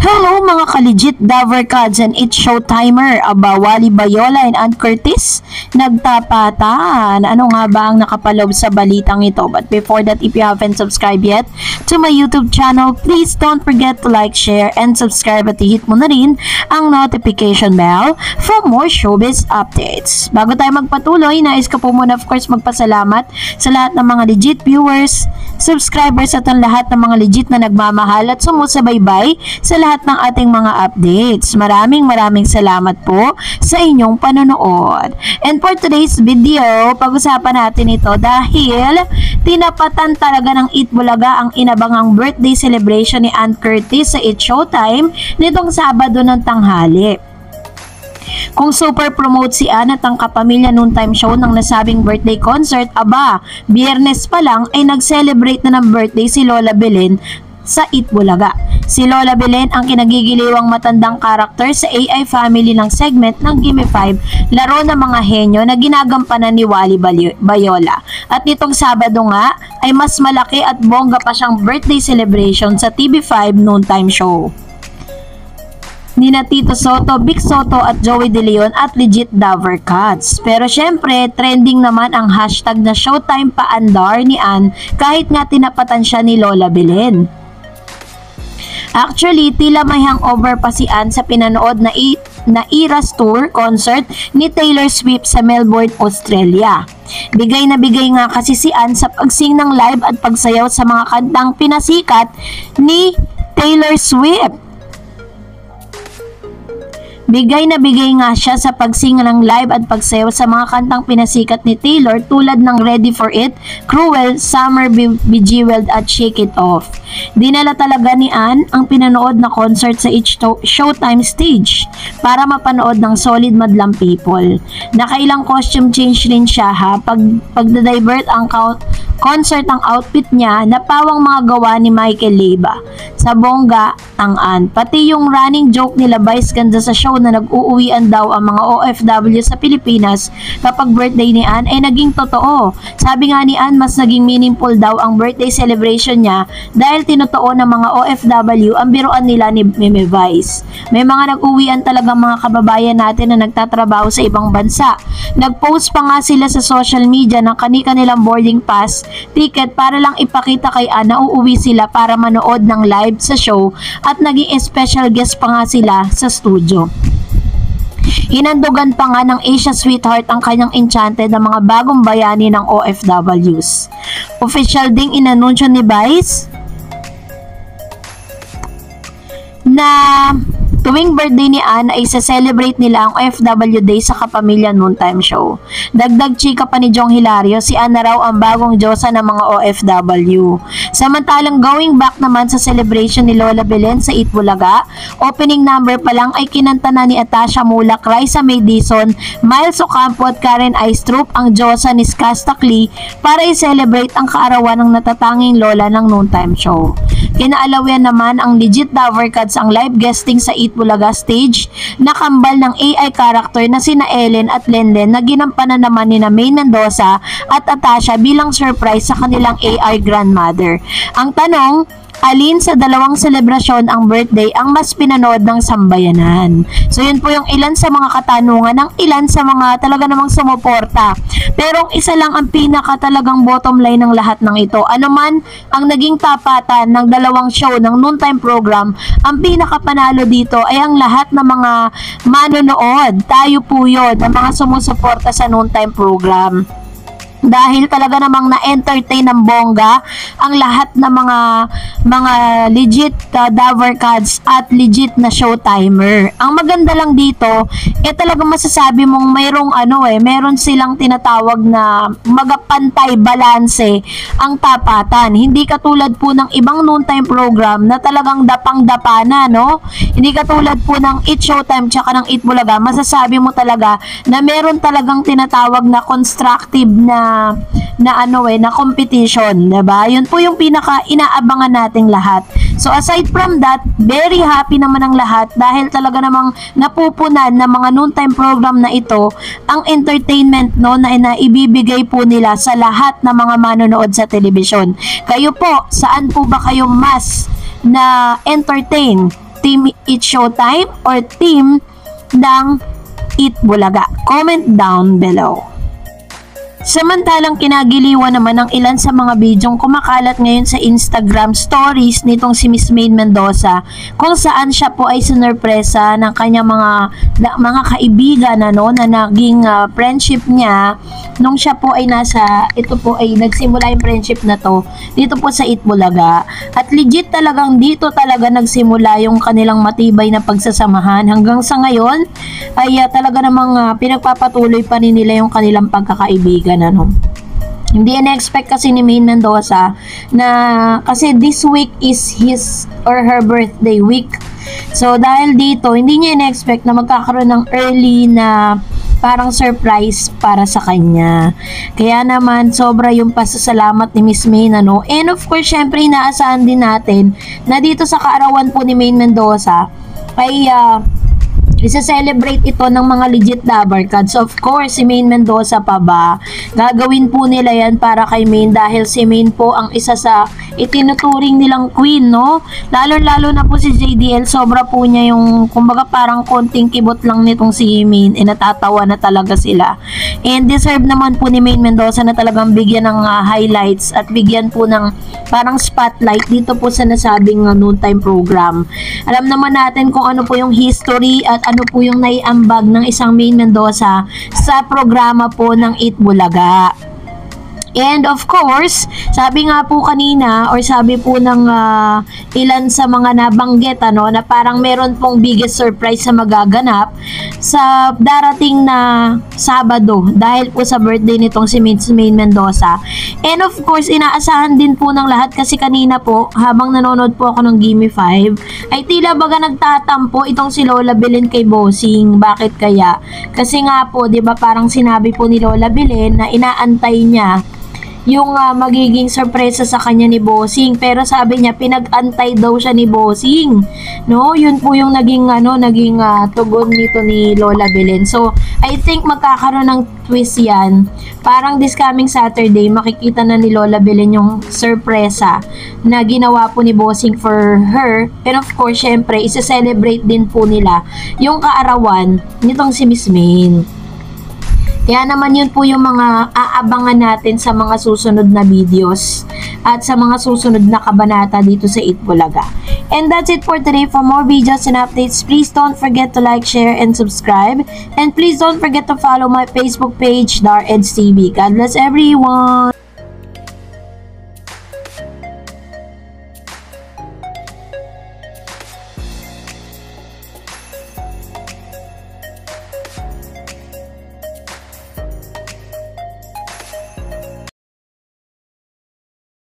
Hello mga ka-legit Davercads and It's Showtimer. Aba, Wally Bayola and Ann Curtis nagtapatan. Ano nga ba ang nakapalob sa balitang ito? But before that, if you haven't subscribed yet to my YouTube channel, please don't forget to like, share, and subscribe at hit mo na rin ang notification bell for more showbiz updates. Bago tayo magpatuloy, nais ko po muna of course magpasalamat sa lahat ng mga legit viewers, subscribers at ang lahat ng mga legit na nagmamahal at sumusubaybay sa lahat ng ating mga updates. Maraming salamat po sa inyong panonood. And for today's video, pag-usapan natin ito dahil tinapatan talaga ng Itbulaga ang inabangang birthday celebration ni Ann Curtis sa It's Showtime nitong Sabado ng tanghali. Kung super promote si Ann at ang kapamilya noontime show ng nasabing birthday concert, aba, Biyernes pa lang ay nag-celebrate na ng birthday si Lola Belen sa Itbulaga. Si Lola Belen ang kinagigiliwang matandang karakter sa AI family ng segment ng Gimme 5, laro ng mga henyo na ginagampanan ni Wally Bayola. At nitong Sabado nga ay mas malaki at bongga pa siyang birthday celebration sa TV5 noontime show nina Tito Soto, Vic Soto at Joey De Leon at legit Davercads. Pero syempre, trending naman ang hashtag na Showtime paandar ni Ann kahit nga tinapatan siya ni Lola Belen. Actually, tila may hangover pa si Ann sa pinanood na Eras Tour concert ni Taylor Swift sa Melbourne, Australia. Bigay na bigay nga kasi si Ann sa pagsing ng live at pagsayaw sa mga kantang pinasikat ni Taylor Swift. Bigay na bigay nga siya sa pagsing ng live at pagsayaw sa mga kantang pinasikat ni Taylor tulad ng Ready for It, Cruel, Summer Bejeweled at Shake It Off. Dinala talaga ni Ann ang pinanood na concert sa It's Showtime stage para mapanood ng solid madlang people. Nakailang costume change rin siya ha, pagda-divert ang concert ang outfit niya na pawang mga gawa ni Michael Leyva. Sa bongga ang Ann. Pati yung running joke nila Vice ganda sa show na nag-uuwian daw ang mga OFW sa Pilipinas kapag birthday ni Ann ay naging totoo. Sabi nga ni Ann, mas naging meaningful daw ang birthday celebration niya dahil tinotoo ng mga OFW ang biruan nila ni Meme Vice. May mga nag-uwian talagang mga kababayan natin na nagtatrabaho sa ibang bansa. Nag-post pa nga sila sa social media ng kani-kanilang boarding pass ticket para lang ipakita kay Ann na uuwi sila para manood ng live sa show at naging special guest pa nga sila sa studio. Hinandugan pa nga ng Asia Sweetheart ang kanyang Enchanted ng mga bagong bayani ng OFWs. Official ding inanunsyo ni Vice na tuwing birthday ni Ann ay isa-celebrate nila ang OFW Day sa Kapamilya Noontime Show. Dagdag chika pa ni Jong Hilario, si Ann na raw ang bagong diyosa ng mga OFW. Samantalang going back naman sa celebration ni Lola Belen sa Itbulaga, opening number pa lang ay kinanta na ni Atasha Mulak, Raisa May Dizon, Miles Ocampo at Karen Aistrup ang diyosa ni Skasta Klee para i-celebrate ang kaarawan ng natatanging lola ng Noontime Show. Kinaalawian naman ang legit Davercads ang live guesting sa Itbulaga stage na kambal ng AI character na sina Ellen at Lenlen na ginampanan naman ni May Mendoza at Atasha bilang surprise sa kanilang AI grandmother. Ang tanong, alin sa dalawang selebrasyon ang birthday ang mas pinanood ng sambayanan? So yun po yung ilan sa mga katanungan ng ilan sa mga talaga namang sumuporta. Pero isa lang ang pinaka talagang bottom line ng lahat ng ito. Ano man ang naging tapatan ng dalawang show ng noontime program, ang pinaka panalo dito ay ang lahat ng mga manonood. Tayo po yun, ng mga sumusuporta sa noontime program. Dahil talaga namang na-entertain ng bongga ang lahat ng mga legit Davercads at legit na Showtimer. Ang maganda lang dito, talagang masasabi mong meron silang tinatawag na magapantay balanse ang tapatan. Hindi katulad po ng ibang noontime program na talagang dapang-dapa na, no? Hindi katulad po ng It's Showtime tsaka ng Itbulaga, masasabi mo talaga na meron talagang tinatawag na constructive na competition, diba? Yun po yung pinaka inaabangan nating lahat. So aside from that, very happy naman ang lahat dahil talaga namang napupunan ng mga noontime program na ito ang entertainment na ibibigay po nila sa lahat ng mga manonood sa telebisyon. Kayo po, saan po ba kayo mas na entertain Team It Showtime or Team ng It Bulaga? Comment down below. Samantalang kinagiliwan naman ng ilan sa mga bidyong kumakalat ngayon sa Instagram stories nitong si Miss Maine Mendoza, kung saan siya po ay sinurpresa ng kanyang mga kaibigan na naging friendship niya nung siya po ay nagsimula yung friendship na to dito po sa It Bulaga. At legit talagang dito talaga nagsimula yung kanilang matibay na pagsasamahan. Hanggang sa ngayon ay talaga namang pinagpapatuloy pa rin nila yung kanilang pagkakaibigan. Hindi na-expect kasi ni Maine Mendoza na kasi this week is his or her birthday week. So dahil dito, hindi niya na-expect na magkakaroon ng early na parang surprise para sa kanya. Kaya naman, sobra yung pasasalamat ni Miss Maine, And of course, syempre, inaasahan din natin na dito sa kaarawan po ni Maine Mendoza ay isa-celebrate ito ng mga legit lover cards. Of course, si Maine Mendoza pa ba? Gagawin po nila yan para kay Maine dahil si Maine po ang isa sa itinuturing nilang queen, Lalo-lalo na po si JDL, sobra po niya yung, kumbaga parang konting kibot lang nitong si Maine, natatawa na talaga sila. And deserve naman po ni Maine Mendoza na talagang bigyan ng highlights at bigyan po ng parang spotlight dito po sa nasabing noontime program. Alam naman natin kung ano po yung history at ano po yung naiambag ng isang Maine Mendoza sa programa po ng It Bulaga. And of course, sabi nga po kanina or sabi po ng ilan sa mga nabanggit na parang meron pong biggest surprise sa magaganap sa darating na Sabado dahil po sa birthday nitong si Miss Maine Mendoza. And of course, inaasahan din po ng lahat kasi kanina po habang nanonood po ako ng Gimme 5 ay tila baga nagtatampo itong si Lola Belen kay Bossing. Bakit kaya? Kasi nga po, 'di ba, parang sinabi po ni Lola Belen na inaantay niya yung magiging sorpresa sa kanya ni Bossing, pero sabi niya pinag-antay daw siya ni Bossing, yun po yung naging tugon nito ni Lola Belen. So I think magkakaroon ng twist yan, parang this coming Saturday makikita na ni Lola Belen yung sorpresa na ginawa po ni Bossing for her. And of course, syempre isa-celebrate din po nila yung kaarawan nitong si Miss Maine. Kaya naman yun po yung mga aabangan natin sa mga susunod na videos at sa mga susunod na kabanata dito sa It Bulaga. And that's it for today. For more videos and updates, please don't forget to like, share, and subscribe. And please don't forget to follow my Facebook page, Dar Eds TV. God bless everyone!